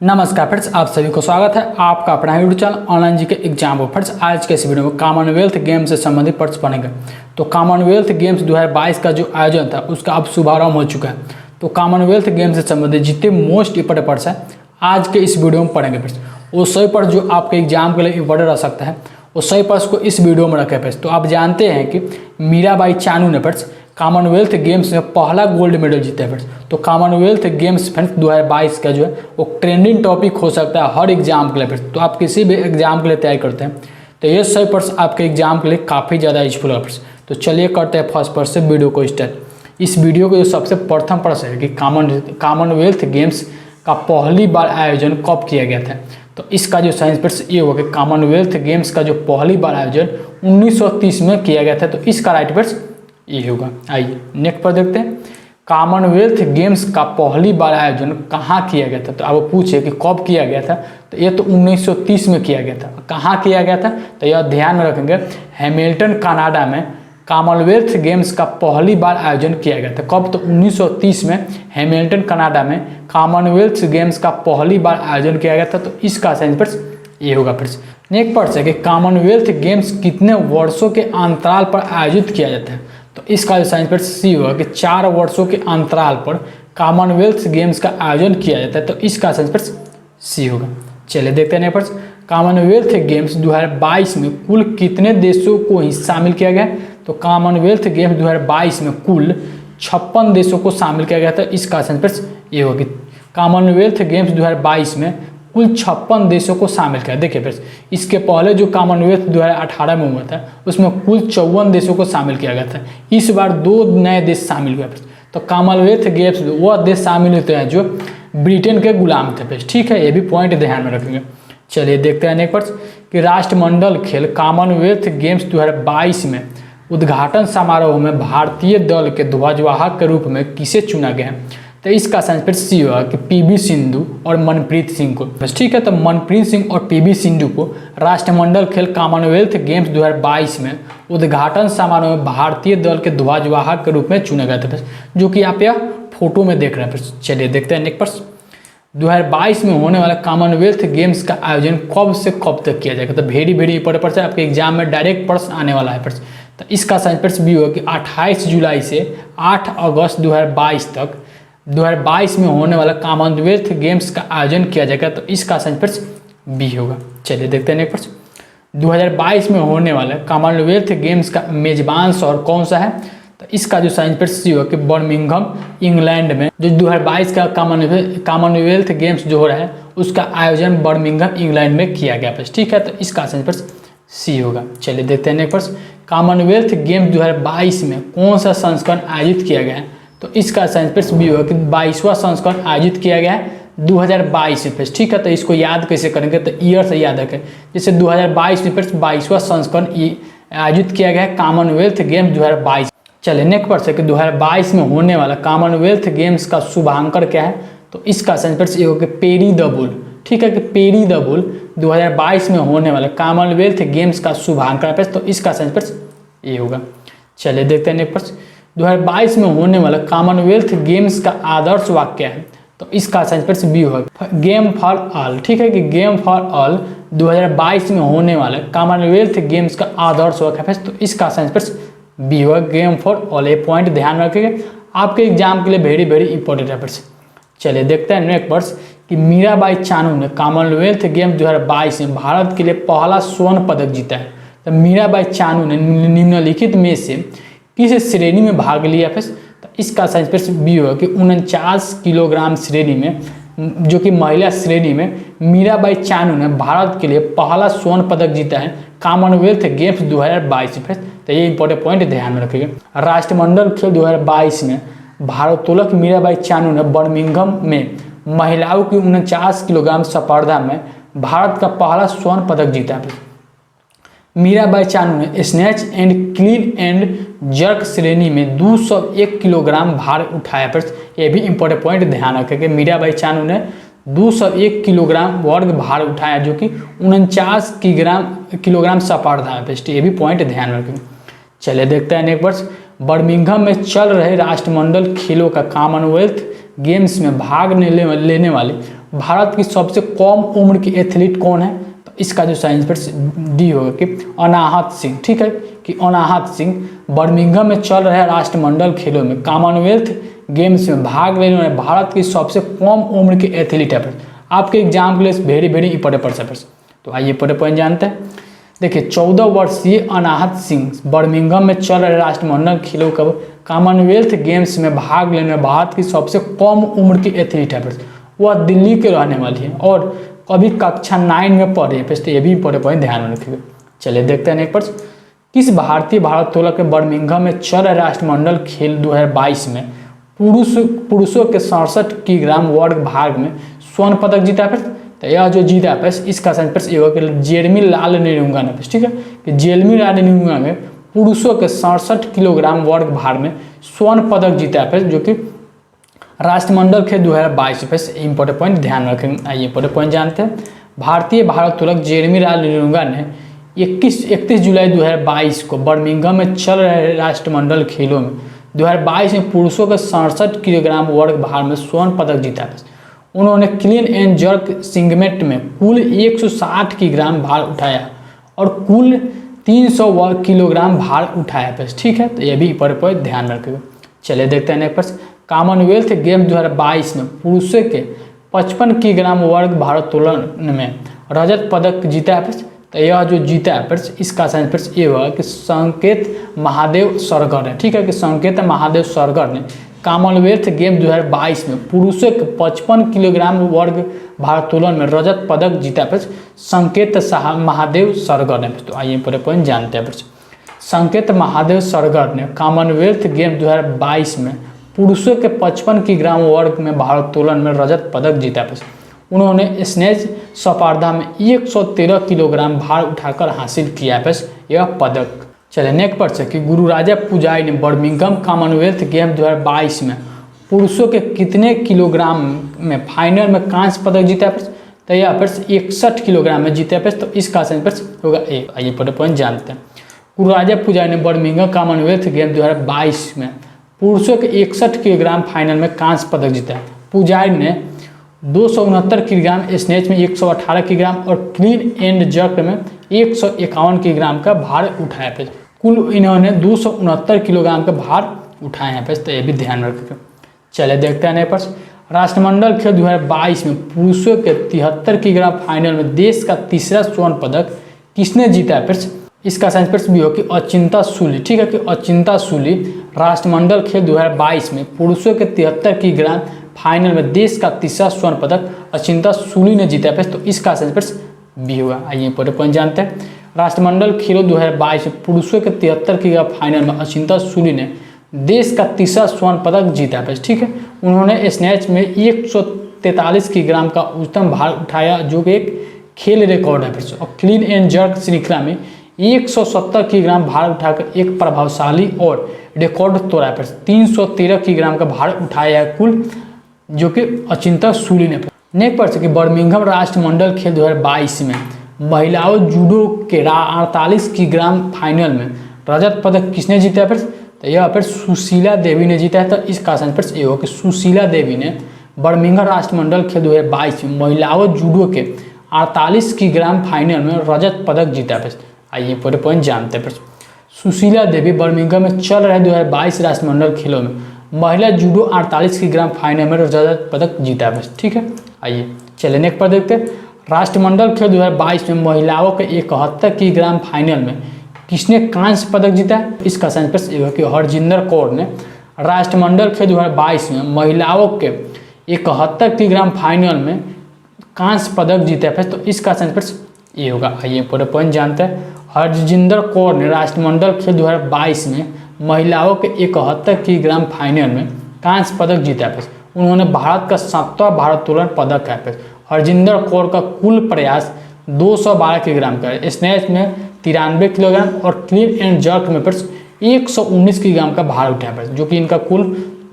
नमस्कार फ्रेंड्स, आप सभी को स्वागत है आपका अपना यूट्यूब चैनल ऑनलाइन जी के एग्जाम को। फ्रेंड्स, आज के इस वीडियो में कॉमनवेल्थ गेम्स से संबंधित प्रश्न पढ़ेंगे। तो कॉमनवेल्थ गेम्स 2022 का जो आयोजन था उसका अब शुभारंभ हो चुका है। तो कॉमनवेल्थ गेम्स से संबंधित जितने मोस्ट इंपॉर्टेंट प्रश्न है आज के इस वीडियो में पढ़ेंगे। फ्रेंड्स, वो सभी प्रश्न जो आपके एग्जाम के लिए इंपॉर्टेंट रह सकता है वो सभी प्रश्न को इस वीडियो में रखे। फ्रेंड्स, तो आप जानते हैं कि मीराबाई चानू ने फ्रेंड्स कॉमनवेल्थ गेम्स में पहला गोल्ड मेडल जीता है। फ्रेंड्स, तो कॉमनवेल्थ गेम्स फ्रेंड्स 2022 का जो है वो ट्रेंडिंग टॉपिक हो सकता है हर एग्जाम के लिए। फ्रेंड्स, तो आप किसी भी एग्जाम के लिए तैयारी करते हैं तो ये सभी प्रश्न आपके एग्जाम के लिए काफ़ी ज़्यादा यूजफुल है। फ्रेंड्स, तो चलिए करते हैं फर्स्ट प्रश्न से वीडियो को स्टार्ट। इस वीडियो को जो सबसे प्रथम प्रश्न है कि कॉमनवेल्थ गेम्स का पहली बार आयोजन कब किया गया था। तो इसका जो साइंस प्रश्न ये होगा कि कॉमनवेल्थ गेम्स का जो पहली बार आयोजन 1930 में किया गया था। तो इसका राइट प्रश्न ये होगा। आइए नेक्स्ट पर देखते हैं, कॉमनवेल्थ गेम्स का पहली बार आयोजन कहाँ किया गया था। तो आप पूछे कि कब किया गया था, तो ये तो 1930 में किया गया था। कहाँ किया गया था तो यह ध्यान में रखेंगे, हैमिल्टन कनाडा में कॉमनवेल्थ गेम्स का पहली बार आयोजन किया गया था। कब, तो 1930 में हैमिल्टन कनाडा में कॉमनवेल्थ गेम्स का पहली बार आयोजन किया गया था। तो इसका साइंस प्रश्न ये होगा। फ्रेंड्स, नेक्स्ट प्रश्न है कि कॉमनवेल्थ गेम्स कितने वर्षों के अंतराल पर आयोजित किया जाता है। तो इसका जो साइंस प्रश्न सी होगा कि 4 वर्षों के अंतराल पर कॉमनवेल्थ गेम्स का आयोजन किया जाता है। तो इसका साइंस प्रश्न सी होगा। चलिए देखते हैं प्रश्न, कॉमनवेल्थ गेम्स 2022 में कुल कितने देशों को ही शामिल किया गया। तो कॉमनवेल्थ गेम्स 2022 में कुल 56 देशों को शामिल किया गया था। इसका साइंस प्रश्न ये होगी। कॉमनवेल्थ गेम्स 2022 में कुल 56 देशों को शामिल किया। देखिए फ्रेंड्स, इसके पहले जो कॉमनवेल्थ 2018 में हुआ था उसमें कुल 54 देशों को शामिल किया गया था। इस बार 2 नए देश शामिल हुए। तो कॉमनवेल्थ गेम्स वह देश शामिल होते हैं जो ब्रिटेन के गुलाम थे। फ्रेंड्स, ठीक है, ये भी पॉइंट ध्यान में रखेंगे। चलिए देखते हैं नेक्स्ट प्रश्न कि राष्ट्रमंडल खेल कॉमनवेल्थ गेम्स 2022 में उद्घाटन समारोह में भारतीय दल के ध्वजवाहक के रूप में किसे चुना गया है। तो इसका साइंस प्रश्न सी होगा कि पीवी सिंधु और मनप्रीत सिंह को। बस ठीक है, तो मनप्रीत सिंह और पीवी सिंधु को राष्ट्रमंडल खेल कॉमनवेल्थ गेम्स 2022 में उद्घाटन समारोह में भारतीय दल के ध्वजवाहक के रूप में चुना गया था, जो कि आप यह फोटो में देख रहे हैं। चलिए देखते हैं नेक्स्ट प्रश्न, 2022 में होने वाला कॉमनवेल्थ गेम्स का आयोजन कब से कब तक किया जाएगा। तो वेरी इंपॉर्टेंट प्रश्न है, आपके एग्जाम में डायरेक्ट प्रश्न आने वाला है। प्रश्न तो इसका साइंस प्रश्न भी होगा कि 28 जुलाई से 8 अगस्त 2022 तक 2022 में होने वाला कॉमनवेल्थ गेम्स का आयोजन किया जाएगा। तो इसका साइंस प्रश्न बी होगा। चलिए देखते हैं नेक्स्ट प्रश्न, 2022 में होने वाला कॉमनवेल्थ गेम्स का मेजबान शहर कौन सा है। तो इसका जो साइंस प्रश्न होगा कि बर्मिंघम इंग्लैंड में जो 2022 का कॉमनवेल्थ गेम्स जो हो रहा है उसका आयोजन बर्मिंघम इंग्लैंड में किया गया। ठीक है, तो इसका साइंस प्रश्न सी होगा। चलिए देखते हैं नेक्स्ट प्रश्न, कॉमनवेल्थ गेम्स 2022 में कौन सा संस्करण आयोजित किया गया है। तो इसका साइंस प्रश्न भी होगा कि 22वां संस्करण आयोजित किया गया है 2022 में। ठीक है, तो इसको याद कैसे करेंगे, तो ईयर से याद रखें। जैसे 2022 में 22वां संस्करण आयोजित किया गया है कॉमनवेल्थ गेम्स 2022। चलिए नेक्स्ट प्रश्न है कि 2022 में होने वाला कॉमनवेल्थ गेम्स का शुभांकर क्या है। तो इसका साइंस प्रश्न ये होगा कि पेरी द बुल। ठीक है, कि पेरी द बुल 2022 में होने वाला कॉमनवेल्थ गेम्स का शुभांकर है। तो इसका साइंस प्रश्न ये होगा। चलिए देखते हैं नेक्स्ट प्रश्न, 2022 में होने वाला कॉमनवेल्थ गेम्स का आदर्श वाक्य है। तो इसका साइंस प्रश्न बी होगा, गेम फॉर ऑल। ठीक है, कि गेम फॉर ऑल 2022 में होने वाला कॉमनवेल्थ गेम्स का आदर्श वाक्य है। तो इसका साइंस प्रश्न बी होगा, गेम फॉर ऑल। ये पॉइंट ध्यान रखिएगा, आपके एग्जाम के लिए वेरी इंपॉर्टेंट है प्रश्न। चलिए देखते हैं नेक्स्ट प्रश्न कि मीराबाई चानू ने कॉमनवेल्थ गेम्स 2022 में भारत के लिए पहला स्वर्ण पदक जीता है। तो मीराबाई चानू ने निम्नलिखित में से किस श्रेणी में भाग लिया। फिर तो इसका साइंस प्रश्न बी होगा कि 49 किलोग्राम श्रेणी में, जो कि महिला श्रेणी में मीराबाई चानू ने भारत के लिए पहला स्वर्ण पदक जीता है कॉमनवेल्थ गेम्स 2022 में। तो ये इंपॉर्टेंट पॉइंट ध्यान में रखिएगा। राष्ट्रमंडल खेल 2022 में भारोत्तोलक मीराबाई चानू ने बर्मिंघम में महिलाओं की 49 किलोग्राम स्पर्धा में भारत का पहला स्वर्ण पदक जीता है। मीराबाई चानू ने snatch and clean and jerk श्रेणी में 201 किलोग्राम भार उठाया। पर यह भी इंपॉर्टेंट पॉइंट ध्यान रखें कि मीराबाई चानू ने 201 किलोग्राम वर्ग भार उठाया, जो कि 49 किलोग्राम स्पर्धा है। ये भी पॉइंट ध्यान रखें। चलिए देखते हैं नेक्स्ट प्रश्न, बर्मिंघम में चल रहे राष्ट्रमंडल खेलों का कॉमनवेल्थ गेम्स में भाग लेने वाले भारत की सबसे कम उम्र की एथलीट कौन है? तो इसका जो सही आंसर डी होगा कि अनाहत सिंह। ठीक है, कि अनाहत सिंह बर्मिंघम में चल रहे राष्ट्रमंडल खेलों में कॉमनवेल्थ गेम्स में भाग लेने वाले भारत की सबसे कम उम्र की एथलीट है। आपके एग्जाम के लिए वेरी इंपॉर्टेंट है। तो आइए पहले पॉइंट जानते हैं। देखिए 14 वर्षीय अनाहत सिंह बर्मिंघम में चल रहे राष्ट्रमंडल खेलों का कॉमनवेल्थ गेम्स में भाग लेने भारत की सबसे कम उम्र की एथलीट है। वह दिल्ली के रहने वाली है और अभी कक्षा 9 में पढ़ रही है। तो ये भी इंपॉर्टेंट पॉइंट ध्यान में रखिएगा। चलिए देखते हैं नेक्स्ट प्रश्न। किस भारतीय भारोत्तोलक के बर्मिंघम में चल रहे राष्ट्रमंडल खेल 2022 में पुरुषों के 67 किलोग्राम वर्ग भाग में स्वर्ण पदक जीता है? तो यह जो जीता है इसका आंसर ये होगा कि जेरेमी लाल निरुंगा ने। ठीक है, कि जेरेमी लाल निरुंगा ने पुरुषों के 67 किलोग्राम वर्ग भार में स्वर्ण पदक जीता है, जो कि राष्ट्रमंडल खेल 2022 इंपॉर्टेंट पॉइंट ध्यान रखें। आइए इंपॉर्टेंट पॉइंट जानते हैं। भारतीय भारोत्तोलक जेरेमी लाल निरुंगा ने 31 जुलाई 2022 को बर्मिंघम में चल रहे राष्ट्रमंडल खेलों में 2022 में पुरुषों के 67 किलोग्राम वर्ग भार में स्वर्ण पदक जीता है। उन्होंने क्लीन एंड जर्क सिंगमेंट में कुल 160 किलोग्राम भार उठाया और कुल 300 किलोग्राम भार उठाया है। ठीक है, तो ये भी पर ध्यान रखिएगा। चलिए देखते हैं नेक्स्ट प्रश्न। कॉमनवेल्थ गेम 2022 में पुरुषों के 55 किलोग्राम वर्ग भारोत्तोलन में रजत पदक जीता है। तो यह जो जीता है इसका आंसर ये हुआ कि संकेत महादेव सरगर ने। ठीक है, कि संकेत महादेव सरगर ने कॉमनवेल्थ गेम 2022 में पुरुषों के 55 किलोग्राम वर्ग भारोत्तोलन में रजत पदक जीता है संकेत महादेव सरगर ने। तो आइए पूरे पॉइंट जानते हैं। संकेत महादेव सरगर ने कॉमनवेल्थ गेम 2022 में पुरुषों के 55 किलोग्राम वर्ग में भारोत्तोलन में रजत पदक जीता है। उन्होंने स्नेच स्पर्धा में 113 किलोग्राम भार उठाकर हासिल किया है यह पदक। चलिए नेक्स्ट प्रश्न कि गुरुराजा पुजारी ने बर्मिंघम कॉमनवेल्थ गेम 2022 में पुरुषों के कितने किलोग्राम में फाइनल में कांस्य पदक जीता है? तो यह 61 किलोग्राम में जीता है। तो इसका आंसर होगा ए। आइए पॉइंट जानते हैं। गुरुराजा पुजारी ने बर्मिंघम कॉमनवेल्थ गेम 2022 में पुरुषों के 61 किलोग्राम फाइनल में कांस्य पदक जीता है। पुजारी ने 269 किलोग्राम, स्नेच में 118 किलोग्राम और क्लीन एंड जर्क में 151 किलोग्राम का भार उठाया है। कुल इन्होंने 269 किलोग्राम का भार उठाए हैं। तो ये भी ध्यान रखिएगा। चले देखते हैं प्रश्न। राष्ट्रमंडल खेल 2022 में पुरुषों के 73 किलोग्राम फाइनल में देश का तीसरा स्वर्ण पदक किसने जीता है? इसका आंसर भी हो कि अचिंता सूली। ठीक है, कि अचिंता सूली राष्ट्रमंडल खेल 2022 में पुरुषों के 73 किलोग्राम फाइनल में देश का तीसरा स्वर्ण पदक अचिंता सूली ने जीता है। तो इसका आंसर भी होगा। आइए पॉइंट जानते हैं। राष्ट्रमंडल खेलों 2022 में पुरुषों के 73 किलोग्राम फाइनल में अचिंता सूली ने देश का तीसरा स्वर्ण पदक जीता है। ठीक है, उन्होंने स्नैच में 143 किलोग्राम का उच्चतम भार उठाया, जो कि एक खेल रिकॉर्ड है। और क्लीन एंड जर्क श्रृंखला में 170 किलोग्राम भार उठाकर एक प्रभावशाली और रिकॉर्ड तोड़ा है। 313 किलोग्राम का भार उठाया है कुल, जो कि अचिंता सूली ने। नेक्स्ट प्रश्न कि बर्मिंघम राष्ट्रमंडल खेल 2022 में महिलाओं जूडो के 48 किलोग्राम फाइनल में रजत पदक किसने जीता है? तो यह सुशीला देवी ने जीता है। तो इसका आंसर ये हो कि सुशीला देवी ने बर्मिंघम राष्ट्रमंडल खेल 2022 में महिलाओं जूडो के 48 किलोग्राम फाइनल में रजत पदक जीता है। आइए पूरे पॉइंट जानते हैं। सुशीला देवी बर्मिंघम में चल रहे 2022 राष्ट्रमंडल खेलों में महिला जूडो 48 किलोग्राम फाइनल में रजत पदक जीता है। ठीक है, आइए चलिए नेक्स्ट पर देखते हैं। राष्ट्रमंडल खेल 2022 में महिलाओं के 71 किलोग्राम फाइनल में किसने कांस्य पदक जीता है? इसका आंसर ये है कि हरजिंदर कौर ने राष्ट्रमंडल खेल 2022 में महिलाओं के 71 किलोग्राम फाइनल में कांस्य पदक जीता है। तो इसका आंसर ये होगा। आइए पूरे पॉइंट जानते हैं। हरजिंदर कौर ने राष्ट्रमंडल खेल 2022 में महिलाओं के 71 किलोग्राम फाइनल में कांस्य पदक जीता है। उन्होंने भारत का 7वां भारोत्तोलन पदक है। हरजिंदर कौर का कुल प्रयास 212 किलोग्राम का है। स्नैच में 93 किलोग्राम और क्लीन एंड जर्क में 119 किलोग्राम का भार उठाया है, जो कि इनका कुल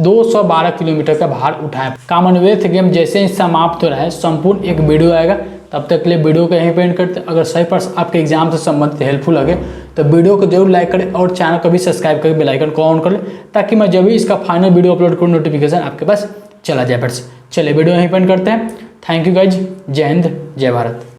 212 किलोमीटर का भार उठाया। कॉमनवेल्थ गेम जैसे ही समाप्त हो रहा है, संपूर्ण एक वीडियो आएगा। तब तक के लिए वीडियो को यहीं पे एंड करते हैं। अगर सही प्रश्न आपके एग्जाम से संबंधित हेल्पफुल लगे तो वीडियो को जरूर लाइक करें और चैनल को भी सब्सक्राइब करके बेल आइकन को ऑन कर लें, ताकि मैं जब भी इसका फाइनल वीडियो अपलोड करूँ नोटिफिकेशन आपके पास चला जाए। चलिए वीडियो यहीं पे एंड करते हैं। थैंक यू गाइज, जय हिंद जय भारत।